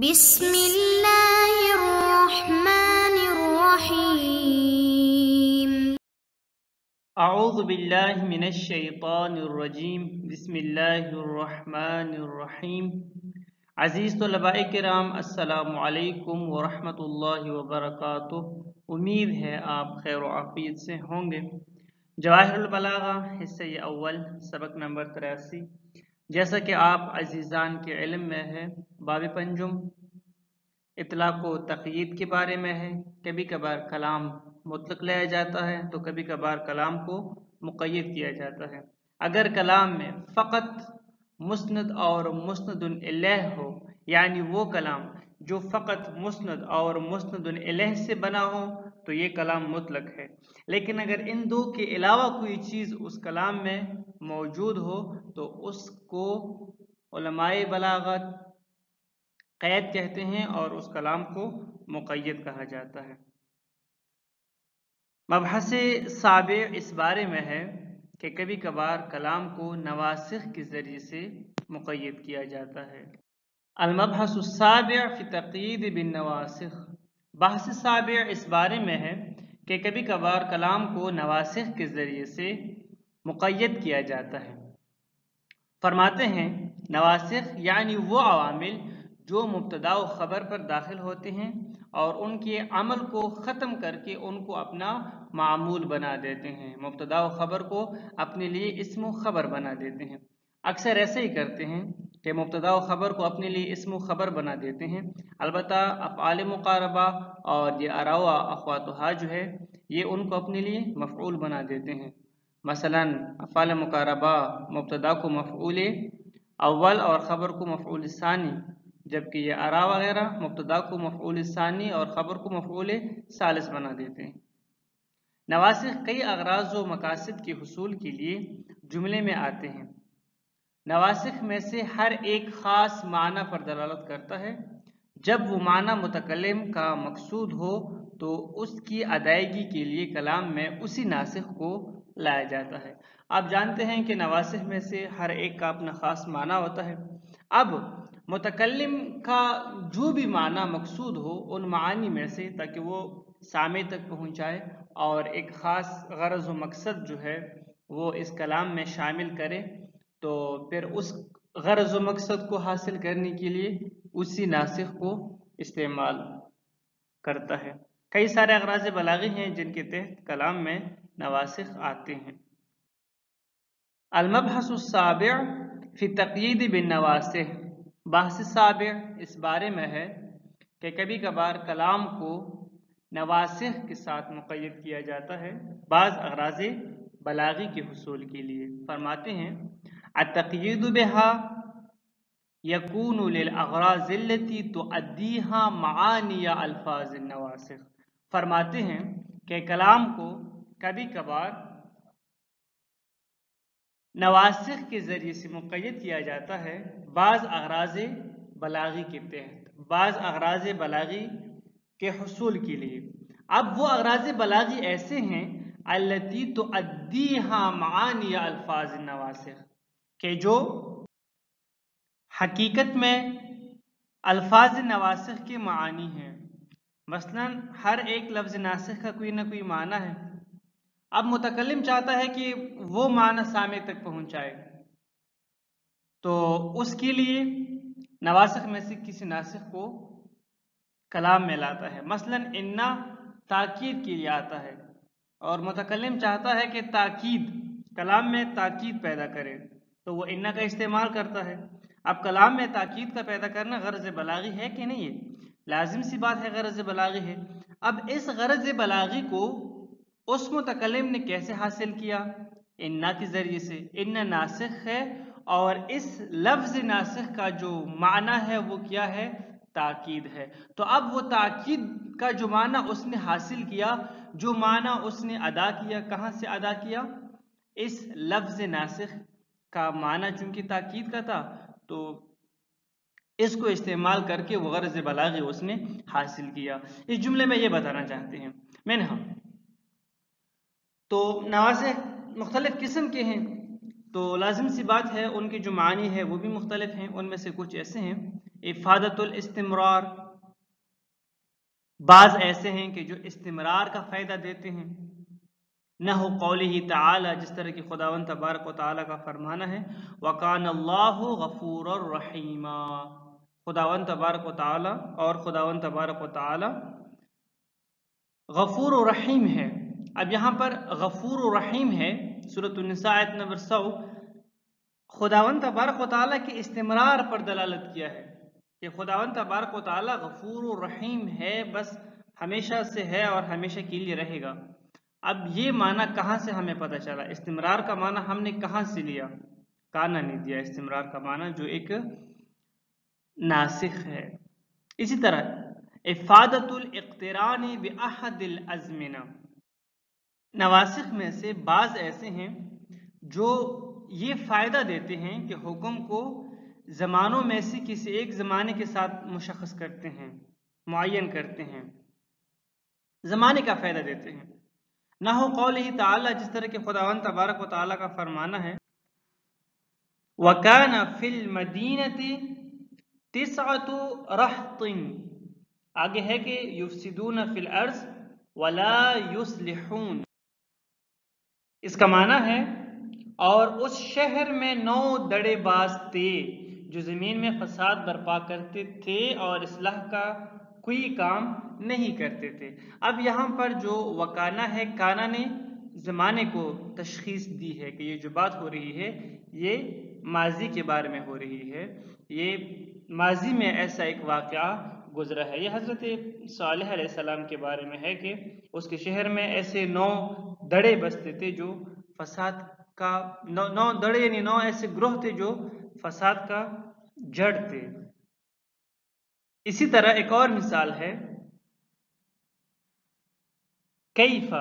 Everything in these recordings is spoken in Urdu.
بسم اللہ الرحمن الرحیم۔ اعوذ باللہ من الشیطان الرجیم، بسم اللہ الرحمن الرحیم۔ عزیز طلباء کرام، السلام علیکم ورحمۃ اللہ وبرکاتہ۔ امید ہے آپ خیر و عافیت سے ہوں گے۔ جواہر البلاغہ حصہ اول، سبق نمبر 83۔ جیسا کہ آپ عزیزان کے علم میں ہے، باب پنجم اطلاق و تقیید کے بارے میں ہے۔ کبھی کبھار کلام مطلق لایا جاتا ہے تو کبھی کبھار کلام کو مقید کیا جاتا ہے۔ اگر کلام میں فقط مسند اور مسند الیہ ہو، یعنی وہ کلام جو فقط مسند اور مسند الیہ سے بنا ہو، تو یہ کلام مطلق ہے۔ لیکن اگر ان دو کے علاوہ کوئی چیز اس کلام میں موجود ہو تو اس کو علماء بلاغت قید کہتے ہیں اور اس کلام کو مقید کہا جاتا ہے۔ مبحث سابع اس بارے میں ہے کہ کبھی کبھار کلام کو نواسخ کے ذریعے سے مقید کیا جاتا ہے۔ المبحث السابع فی تقیید بالنواسخ، بحث سابع اس بارے میں ہے کہ کبھی کبھار کلام کو نواسخ کے ذریعے سے مقید کیا جاتا ہے۔ فرماتے ہیں نواسخ یعنی وہ عوامل جو مبتدا و خبر پر داخل ہوتے ہیں اور ان کے عمل کو ختم کر کے ان کو اپنا معمول بنا دیتے ہیں۔ مبتدا و خبر کو اپنے لیے اسم و خبر بنا دیتے ہیں۔ اکثر ایسے ہی کرتے ہیں کہ مبتدا و خبر کو اپنے لیے اسم و خبر بنا دیتے ہیں۔ البتہ افعال مقاربہ اور یہ اراوا اخواتها جو ہے، یہ ان کو اپنے لیے مفعول بنا دیتے ہیں۔ مثلا افعال مقاربہ مبتدا کو مفعول اول اور خبر کو مفعول ثانی، جبکہ یہ ارا وغیرہ مبتدا کو مفعول ثانی اور خبر کو مفعول ثالث بنا دیتے ہیں۔ نواسخ کئی اغراض و مقاصد کے حصول کے لیے جملے میں آتے ہیں۔ نواسخ میں سے ہر ایک خاص معنی پر دلالت کرتا ہے۔ جب وہ معنی متکلم کا مقصود ہو تو اس کی ادائیگی کے لیے کلام میں اسی ناسخ کو لایا جاتا ہے۔ آپ جانتے ہیں کہ نواسخ میں سے ہر ایک کا اپنا خاص معنی ہوتا ہے۔ اب متکلم کا جو بھی معنی مقصود ہو ان معانی میں سے، تاکہ وہ سامع تک پہنچائے اور ایک خاص غرض و مقصد جو ہے وہ اس کلام میں شامل کرے، تو پھر اس غرض و مقصد کو حاصل کرنے کے لیے اسی ناسخ کو استعمال کرتا ہے۔ کئی سارے اغراض بلاغی ہیں جن کے تحت کلام میں نواسخ آتے ہیں۔ المبحث السابع فی تقیید بالنواسخ، بحث سابع اس بارے میں ہے کہ کبھی کبھار کلام کو نواسخ کے ساتھ مقید کیا جاتا ہے بعض اغراض بلاغی کے حصول کے لیے۔ فرماتے ہیں التقیید بها یکون للاغراض التي تؤدیها معانی الفاظ النواسخ۔ فرماتے ہیں کہ کلام کو کبھی کبھار نواسخ کے ذریعے سے مقید کیا جاتا ہے بعض اغراض بلاغی کے تحت، بعض اغراض بلاغی کے حصول کے لیے۔ اب وہ اغراض بلاغی ایسے ہیں التی تؤدیها معانی الفاظ النواسخ، کہ جو حقیقت میں الفاظ نواسخ کے معانی ہیں۔ مثلا ہر ایک لفظ ناسخ کا کوئی نہ کوئی معنی ہے۔ اب متکلم چاہتا ہے کہ وہ معنی سامع تک پہنچائے، تو اس کے لیے نواسخ میں سے کسی ناسخ کو کلام میں لاتا ہے۔ مثلا انا تاکید کے لیے آتا ہے اور متکلم چاہتا ہے کہ تاکید کلام میں تاکید پیدا کرے، تو وہ انا کا استعمال کرتا ہے۔ اب کلام میں تاکید کا پیدا کرنا غرض بلاغی ہے کہ نہیں ہے؟ لازم سی بات ہے غرض بلاغی ہے۔ اب اس غرض بلاغی کو اس متکلم نے کیسے حاصل کیا؟ انا کے ذریعے سے۔ انا ناسخ ہے اور اس لفظ ناسخ کا جو معنی ہے وہ کیا ہے؟ تاکید ہے۔ تو اب وہ تاکید کا جو معنی اس نے حاصل کیا، جو معنی اس نے ادا کیا، کہاں سے ادا کیا؟ اس لفظ ناسخ کا معنی چونکہ تاکید کا تھا، تو اس کو استعمال کر کے وہ غرض بلاغی اس نے حاصل کیا۔ اس جملے میں یہ بتانا چاہتے ہیں منہا، تو نواسخ مختلف قسم کے ہیں، تو لازم سی بات ہے ان کی جو معنی ہے وہ بھی مختلف ہیں۔ ان میں سے کچھ ایسے ہیں افادۃ الاستمرار، بعض ایسے ہیں کہ جو استمرار کا فائدہ دیتے ہیں، نحو قولہ تعالی، جس طرح کہ خداوند تبارک و تعالی کا فرمانا ہے وَكَانَ اللَّهُ غَفُورًا رَحِيمًا، خداوند تبارک و تعالی اور خداوند تبارک و تعالی غفور و رحیم ہے۔ اب یہاں پر غفور و رحیم ہے، سورۃ النساء آیت نمبر 100، خداوند تبارک و تعالی کے استمرار پر دلالت کیا ہے کہ خداوند تبارک و تعالی غفور و رحیم ہے، بس ہمیشہ سے ہے اور ہمیشہ کے لیے رہے گا۔ اب یہ معنی کہاں سے ہمیں پتہ چلا؟ استمرار کا معنی ہم نے کہاں سے لیا؟ کانا نے دیا استمرار کا معنی، جو ایک ناسخ ہے۔ اسی طرح افادۃ الاقتران باحد الازمنہ، نواسخ میں سے بعض ایسے ہیں جو یہ فائدہ دیتے ہیں کہ حکم کو زمانوں میں سے کسی ایک زمانے کے ساتھ مشخص کرتے ہیں، معین کرتے ہیں، زمانے کا فائدہ دیتے ہیں۔ نحو قولہ تعالی، جس طرح کہ خداوند تبارک و تعالی کا فرمانا ہے وَكَانَ فِي الْمَدِينَةِ 9 رَهْطٍ، آگے ہے کہ یفسدون فی الارض ولا یصلحون، اس کا معنی ہے اور اس شہر میں 9 دڑے باز تھے جو زمین میں فساد برپا کرتے تھے اور اصلاح کا کوئی کام نہیں کرتے تھے۔ اب یہاں پر جو وکانا ہے، کانا نے زمانے کو تشخیص دی ہے کہ یہ جو بات ہو رہی ہے یہ ماضی کے بارے میں ہو رہی ہے، یہ ماضی میں ایسا ایک واقعہ گزرا ہے۔ یہ حضرت صالح علیہ السلام کے بارے میں ہے کہ اس کے شہر میں ایسے 9 دڑے بستے تھے جو فساد کا 9 دڑے یعنی 9 ایسے گروہ تھے جو فساد کا جڑ تھے۔ اسی طرح ایک اور مثال ہے کیف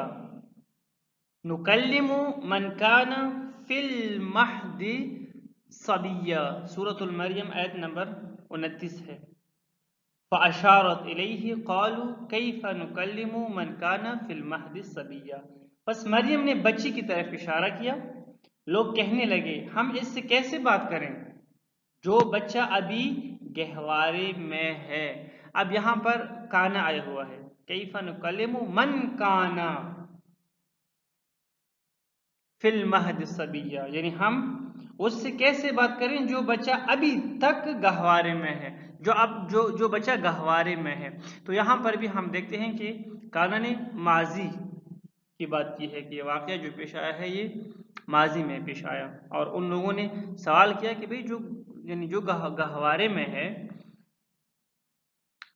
نکلم من کان فی المہد صبیا، سورۃ المریم آیت نمبر 29 ہے۔ فاشارت الیہ قالوا کیف نکلم من کان فی المہد صبیا، پس مریم نے بچی کی طرف اشارہ کیا، لوگ کہنے لگے ہم اس سے کیسے بات کریں جو بچہ ابھی گہوارے میں ہے۔ اب یہاں پر کانا آیا ہوا ہے، کیف نکلم من کانا فی المہد صبیا، یعنی ہم اس سے کیسے بات کریں جو بچہ ابھی تک گہوارے میں ہے، جو بچہ گہوارے میں ہے۔ تو یہاں پر بھی ہم دیکھتے ہیں کہ کانا نے ماضی کی بات کی ہے کہ یہ واقعہ جو پیش آیا ہے یہ ماضی میں پیش آیا، اور ان لوگوں نے سوال کیا کہ بھئی جو گہوارے میں ہے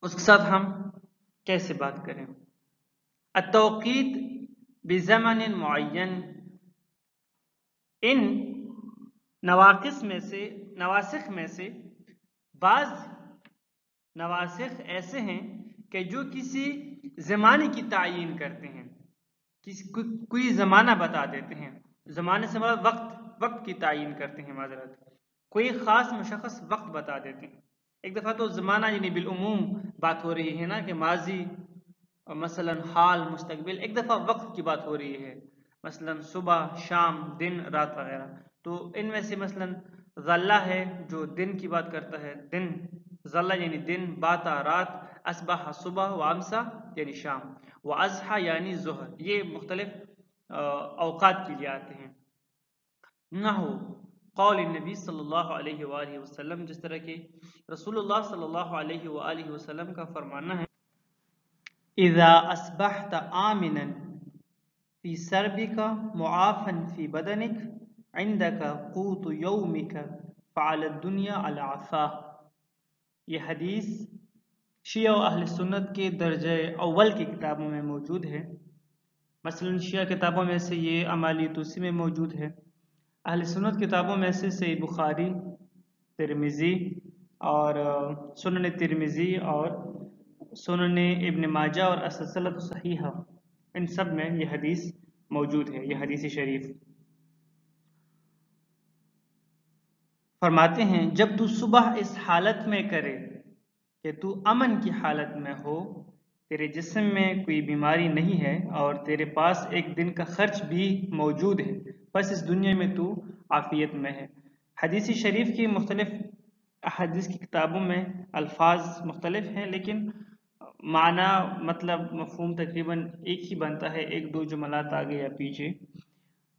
اس کے ساتھ ہم کیسے بات کریں۔ التوقیت بزمن معین، ان نواسخ میں سے بعض نواسخ ایسے ہیں کہ جو کسی زمانے کی تعین کرتے ہیں، کوئی زمانہ بتا دیتے ہیں، زمانے سے مراد وقت کی تعین کرتے ہیں، معذرت کوئی خاص مشخص وقت بتا دیتے ہیں۔ ایک دفعہ تو زمانہ یعنی بالعموم بات ہو رہی ہے نا کہ ماضی مثلا حال مستقبل، ایک دفعہ وقت کی بات ہو رہی ہے مثلا صبح شام دن رات وغیرہ، تو ان میں سے مثلا ظلہ ہے جو دن کی بات کرتا ہے، دن ظلہ یعنی دن، باتا رات، اصبح صبح، وامسا یعنی شام، واضحى یعنی ظہر، یہ مختلف اوقات کے لیے آتے ہیں۔ نحو قول النبی صلی اللہ علیہ وآلہ وسلم، جس طرح کہ رسول اللہ صلی اللہ علیہ وآلہ وسلم کا فرمانا ہے اذا اصبحت آمنا فی سربک معافا فی بدنک عندک قوت یومک فعلی الدنیا العفا۔ یہ حدیث شیعہ و اہل سنت کے درجہ اول کی کتابوں میں موجود ہے، مثلا شیعہ کتابوں میں سے یہ اعمال توسی میں موجود ہے، اہل سنت کتابوں میں سے صحیح بخاری، ترمذی اور سنن ترمذی اور سنن ابن ماجہ اور السلسلۃ الصحیحہ، ان سب میں یہ حدیث موجود ہے، یہ حدیث شریف۔ فرماتے ہیں جب تو صبح اس حالت میں کرے کہ تو امن کی حالت میں ہو، تیرے جسم میں کوئی بیماری نہیں ہے اور تیرے پاس ایک دن کا خرچ بھی موجود ہے، بس اس دنیا میں تو عافیت میں ہے۔ حدیث شریف کی مختلف احادیث کی کتابوں میں الفاظ مختلف ہیں لیکن معنی مطلب مفہوم تقریباً ایک ہی بنتا ہے، ایک دو جملات آگے یا پیچھے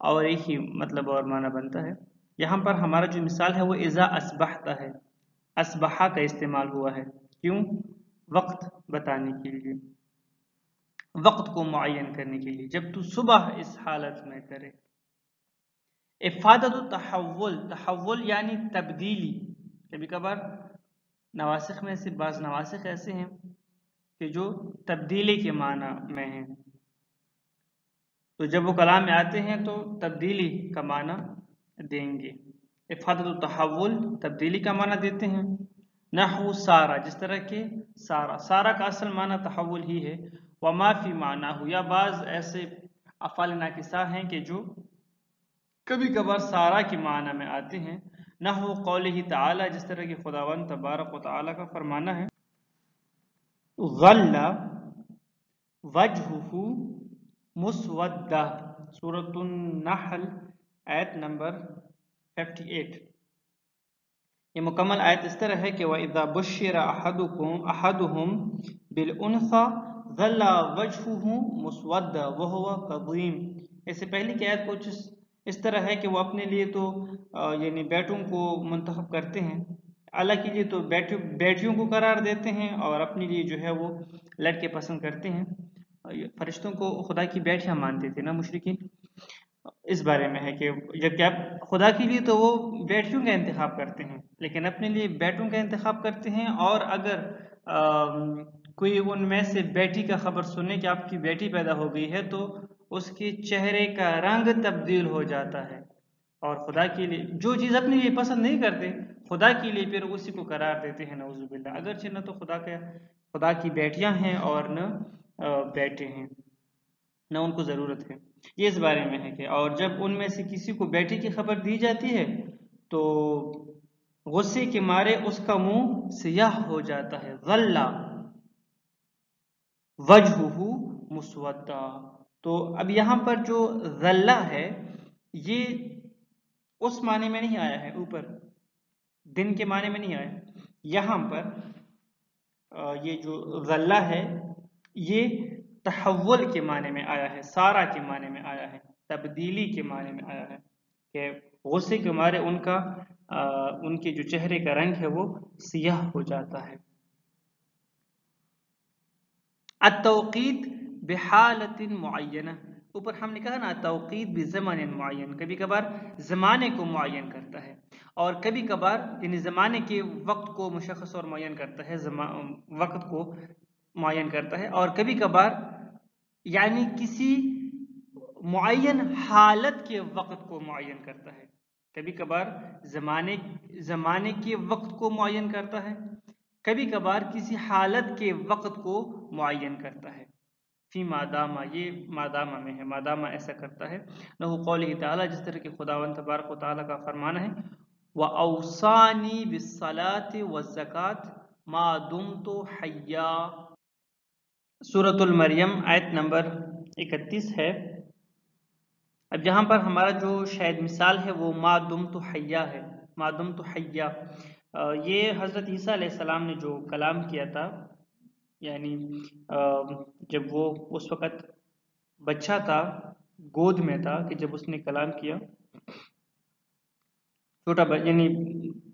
اور ایک ہی مطلب اور معنی بنتا ہے۔ یہاں پر ہمارا جو مثال ہے وہ اذا اصبحت ہے، اصبحہ کا استعمال ہوا ہے، کیوں؟ وقت بتانے کے لیے، وقت کو معین کرنے کے لیے، جب تو صبح اس حالت میں کرے۔ افادت التحول، تحول یعنی تبدیلی۔ کبھی کبھار نواسخ میں سے بعض نواسخ ایسے ہیں کہ جو تبدیلی کے معنی میں ہیں، تو جب وہ کلام میں آتے ہیں تو تبدیلی کا معنی دیں گے۔ افادت التحول تبدیلی کا معنی دیتے ہیں۔ نحو سارا، جس طرح کہ سارا، سارا کا اصل معنی تحول ہی ہے۔ وما فی معنی ہو، یا بعض ایسے افعال ناقصہ ہیں کہ جو کبھی کبھار سارا کے معنی میں آتے ہیں۔ نحو قولہ تعالی، جس طرح کہ خداوند تبارک و تعالی کا فرمانا ہے ظل وجہہ مسودہ، سورۃ النحل آیت نمبر 58۔ یہ مکمل آیت اس طرح ہے کہ وَإِذَا بُشِّرَ أَحَدُهُمْ بِالْأُنْثَى ظَلَّ وَجْهُهُ مُسْوَدًّا وَهُوَ كَظِيمٌ۔ اس سے پہلی کی آیت کچھ اس طرح ہے کہ وہ اپنے لیے تو یعنی بیٹوں کو منتخب کرتے ہیں، اللہ کے لیے تو بیٹیوں کو قرار دیتے ہیں اور اپنے لیے جو ہے وہ لڑکے پسند کرتے ہیں۔ فرشتوں کو خدا کی بیٹیاں مانتے تھے نا مشرکین، اس بارے میں ہے کہ جبکہ اب خدا کے لیے تو وہ بیٹیوں کا انتخاب کرتے ہیں لیکن اپنے لیے بیٹوں کا انتخاب کرتے ہیں، اور اگر کوئی ان میں سے بیٹی کا خبر سنے کہ آپ کی بیٹی پیدا ہو گئی ہے تو اس کے چہرے کا رنگ تبدیل ہو جاتا ہے، اور خدا کے لیے جو چیز اپنے لیے پسند نہیں کرتے خدا کے لیے پھر اسی کو قرار دیتے ہیں، نعوذ باللہ، اگرچہ نہ تو خدا کی بیٹیاں ہیں اور نہ بیٹے ہیں، نہ ان کو ضرورت ہے۔ یہ اس بارے میں ہے کہ اور جب ان میں سے کسی کو بیٹی کی خبر دی جاتی ہے تو غصے کے مارے اس کا منہ سیاہ ہو جاتا ہے، ظل وجہہ مسودہ۔ تو اب یہاں پر جو ظل ہے یہ اس معنی میں نہیں آیا ہے، اوپر دن کے معنی میں نہیں آیا، یہاں پر یہ جو ظل ہے یہ تحول کے معنی میں آیا ہے، سارا کے معنی میں آیا ہے، تبدیلی کے معنی میں آیا ہے کہ غصے کے مارے ان کے جو چہرے کا رنگ ہے وہ سیاہ ہو جاتا ہے۔ التوقیت بحالت معینہ، اوپر ہم نے کہا نا توقیت بزمن معین، کبھی کبھار زمانے کو معین کرتا ہے اور کبھی کبھار یعنی زمانے کے وقت کو مشخص اور معین کرتا ہے، وقت کو معین کرتا ہے، اور کبھی کبھار یعنی کسی معین حالت کے وقت کو معین کرتا ہے، کبھی کبھار زمانے کے وقت کو معین کرتا ہے، کبھی کبھار کسی حالت کے وقت کو معین کرتا ہے۔ فی مادامہ، یہ مادامہ میں ہے، مادامہ ایسا کرتا ہے۔ نحو قولہ تعالی، جس طرح کہ خداوند تبارک و تعالی کا فرمانا ہے وَأَوْصَانِي بِالصَّلَاةِ وَالزَّكَاةِ مَا دُمْتُ حَيًّا، سورۃ المریم آیت نمبر 31 ہے۔ اب یہاں پر ہمارا جو شاید مثال ہے وہ ما دمت حیا ہے، ما دمت حیا۔ یہ حضرت عیسیٰ علیہ السلام نے جو کلام کیا تھا، یعنی جب وہ اس وقت بچہ تھا، گود میں تھا، کہ جب اس نے کلام کیا، چھوٹا یعنی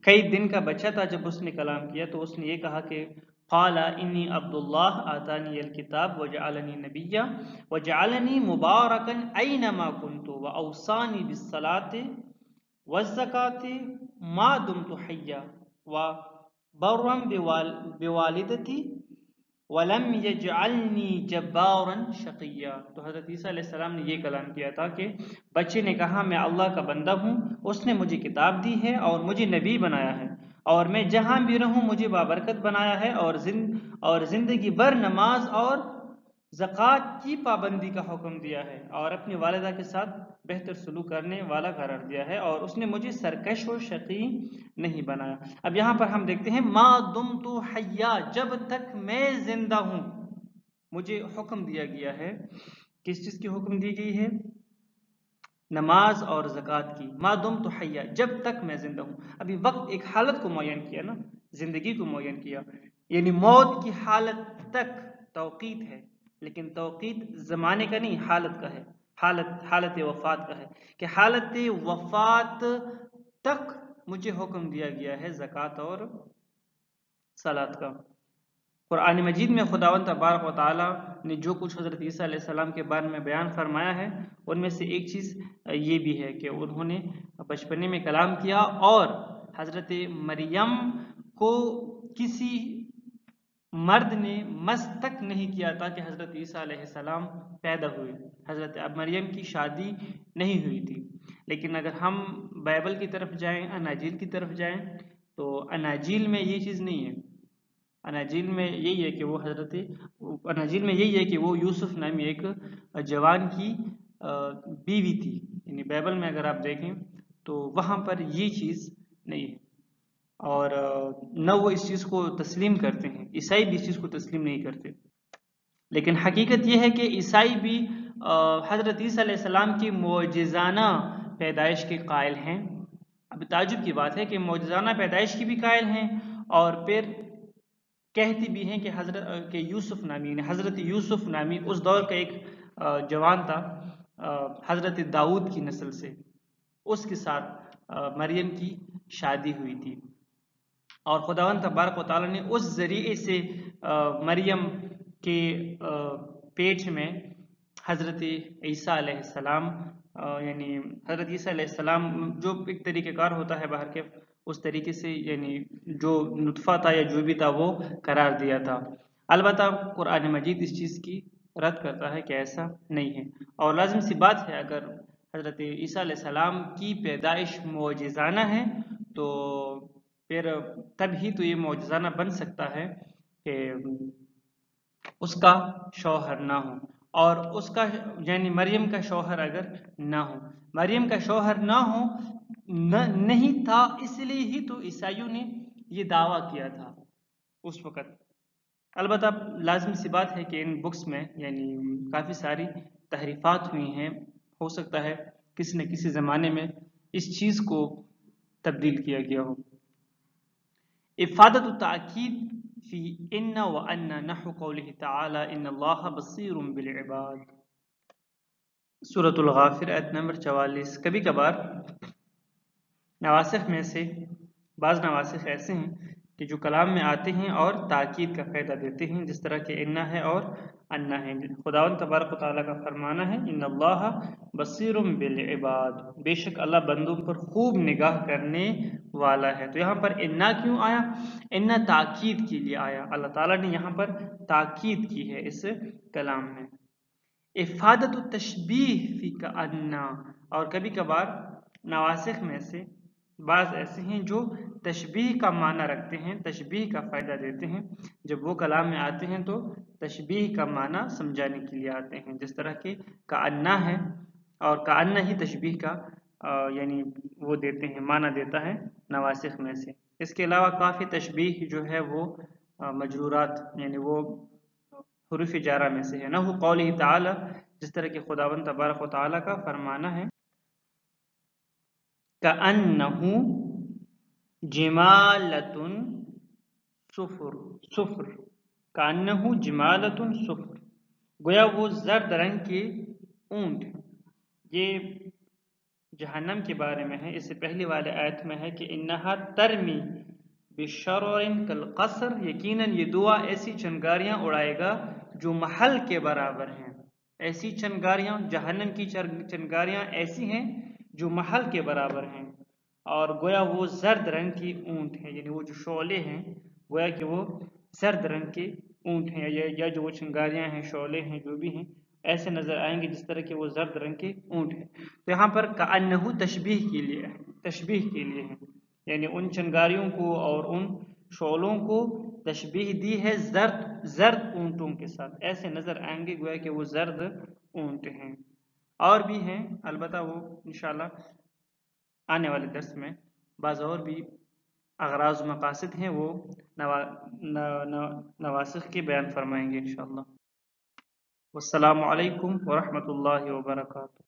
کئی دن کا بچہ تھا، جب اس نے کلام کیا تو اس نے یہ کہا کہ قال انی عبد اللہ آتانی الکتاب وجعلنی نبیا وجعلنی مبارکا اینما کنت واوصانی بالصلاة والزکاة ما دمت حیا وبرا بوالدتی ولم یجعلنی جبارا شقیا۔ تو حضرت عیسیٰ علیہ السلام نے یہ کلام کیا تھا کہ بچے نے کہا میں اللہ کا بندہ ہوں، اس نے مجھے کتاب دی ہے اور مجھے نبی بنایا ہے، اور میں جہاں بھی رہوں مجھے بابرکت بنایا ہے، اور زندگی بھر نماز اور زکوٰۃ کی پابندی کا حکم دیا ہے، اور اپنی والدہ کے ساتھ بہتر سلوک کرنے والا قرار دیا ہے، اور اس نے مجھے سرکش و شقی نہیں بنایا۔ اب یہاں پر ہم دیکھتے ہیں ما دمت حیا، جب تک میں زندہ ہوں مجھے حکم دیا گیا ہے، کس چیز کی حکم دی گئی ہے؟ نماز اور زکوٰۃ کی ما دمت حیا، جب تک میں زندہ ہوں. ابھی وقت ایک حالت کو معین کیا نا، زندگی کو معین کیا، یعنی موت کی حالت تک توقیت ہے، لیکن توقیت زمانے کا نہیں، حالت کا ہے، حالت وفات کا ہے، کہ حالت وفات تک مجھے حکم دیا گیا ہے زکوٰۃ اور صلاۃ کا. قرآن مجید میں خداوند تبارک و تعالیٰ نے جو کچھ حضرت عیسیٰ علیہ السلام کے بارے میں بیان فرمایا ہے، ان میں سے ایک چیز یہ بھی ہے کہ انہوں نے بچپنے میں کلام کیا، اور حضرت مریم کو کسی مرد نے مس تک نہیں کیا تھا کہ حضرت عیسیٰ علیہ السلام پیدا ہوئے. حضرت مریم کی شادی نہیں ہوئی تھی. لیکن اگر ہم بائبل کی طرف جائیں، اناجیل کی طرف جائیں، تو اناجیل میں یہ چیز نہیں ہے. اناجیل میں یہی ہے کہ وہ یوسف نامی ایک جوان کی بیوی تھی. یعنی بائبل میں اگر آپ دیکھیں تو وہاں پر یہ چیز نہیں ہے، اور نہ وہ اس چیز کو تسلیم کرتے ہیں. عیسائی بھی اس چیز کو تسلیم نہیں کرتے. لیکن حقیقت یہ ہے کہ عیسائی بھی حضرت عیسیٰ علیہ السلام کی معجزانہ پیدائش کے قائل ہیں. اب تعجب کی بات ہے کہ معجزانہ پیدائش کی بھی قائل ہیں، اور پھر کہتی بھی ہیں کہ حضرت یوسف نامی اس دور کا ایک جوان تھا حضرت داؤد کی نسل سے، اس کے ساتھ مریم کی شادی ہوئی تھی، اور خداوند تبارک و تعالیٰ نے اس ذریعے سے مریم کے پیٹ میں حضرت عیسیٰ علیہ السلام، یعنی حضرت عیسیٰ علیہ السلام جو ایک طریقہ کار ہوتا ہے باہر کے، اس طریقے سے یعنی جو نطفہ تھا یا جو بھی تھا وہ قرار دیا تھا. البتہ قرآن مجید اس چیز کی رد کرتا ہے کہ ایسا نہیں ہے، اور لازم سی بات ہے اگر حضرت عیسیٰ علیہ السلام کی پیدائش معجزانہ ہے تو پھر تب ہی تو یہ معجزانہ بن سکتا ہے کہ اس کا شوہر نہ ہو، اور اس کا یعنی مریم کا شوہر اگر نہ ہو، مریم کا شوہر نہ ہو نہیں تھا، اس لیے ہی تو عیسائیوں نے یہ دعویٰ کیا تھا اس وقت. البتہ لازم سی بات ہے کہ ان بکس میں یعنی کافی ساری تحریفات ہوئی ہیں، ہو سکتا ہے کسی نہ کسی زمانے میں اس چیز کو تبدیل کیا گیا ہو. افادت التاکید فی ان و ان نحو قولہ تعالی ان اللہ بصیر بالعباد، سورۃ الغافر آیت نمبر 44. کبھی کبھار نواسخ میں سے بعض نواسخ ایسے ہیں کہ جو کلام میں آتے ہیں اور تاکید کا فائدہ دیتے ہیں، جس طرح کہ انا ہے اور انا ہے. خداوند تبارک و تعالیٰ کا فرمانا ہے ان اللہ بصیر بالعباد، بے شک اللہ بندوں پر خوب نگاہ کرنے والا ہے. تو یہاں پر انا کیوں آیا؟ انا تاکید کے لیے آیا. اللہ تعالیٰ نے یہاں پر تاکید کی ہے اس کلام میں. افادت التشبیہ فی کأنہ، اور کبھی کبھار نواسخ میں سے بعض ایسے ہیں جو تشبیہ کا معنی رکھتے ہیں، تشبیہ کا فائدہ دیتے ہیں. جب وہ کلام میں آتے ہیں تو تشبیہ کا معنی سمجھانے کے لیے آتے ہیں، جس طرح کہ کأنہ ہے، اور کأنہ ہی تشبیہ کا یعنی وہ دیتے ہیں، معنی دیتا ہے نواسخ میں سے. اس کے علاوہ کافی تشبیہ جو ہے وہ مجرورات یعنی وہ حروف جارہ میں سے ہے. نحو قولہ تعالی، جس طرح کہ خداوند تبارک و تعالیٰ کا فرمانا ہے کأنہ جمالۃ صفر، کأنہ جمالۃ صفر، گویا وہ زرد رنگ کے اونٹ. یہ جہنم کے بارے میں ہے. اس سے پہلی والے آیت میں ہے کہ انہا ترمی بشرر کالقصر، یقیناً یہ دعا ایسی چنگاریاں اڑائے گا جو محل کے برابر ہیں. ایسی چنگاریاں، جہنم کی چنگاریاں ایسی ہیں جو محل کے برابر ہیں، اور گویا وہ زرد رنگ کی اونٹ ہیں، یعنی وہ جو شعلے ہیں گویا کہ وہ زرد رنگ کے اونٹ ہیں، یا جو وہ چنگاریاں ہیں، شعلے ہیں، جو بھی ہیں ایسے نظر آئیں گے جس طرح کہ وہ زرد رنگ کے اونٹ ہیں. تو یہاں پر کأنہ تشبیہ کے لیے ہے، یعنی ان چنگاریوں کو اور ان شعلوں کو تشبیہ دی ہے زرد اونٹوں کے ساتھ، ایسے نظر آئیں گے گویا کہ وہ زرد اونٹ ہیں. اور بھی ہیں، البتہ وہ انشاءاللہ آنے والے درس میں بعض اور بھی اغراض و مقاصد ہیں وہ نواسخ کے بیان فرمائیں گے انشاءاللہ. والسلام علیکم ورحمۃ اللہ وبرکاتہ.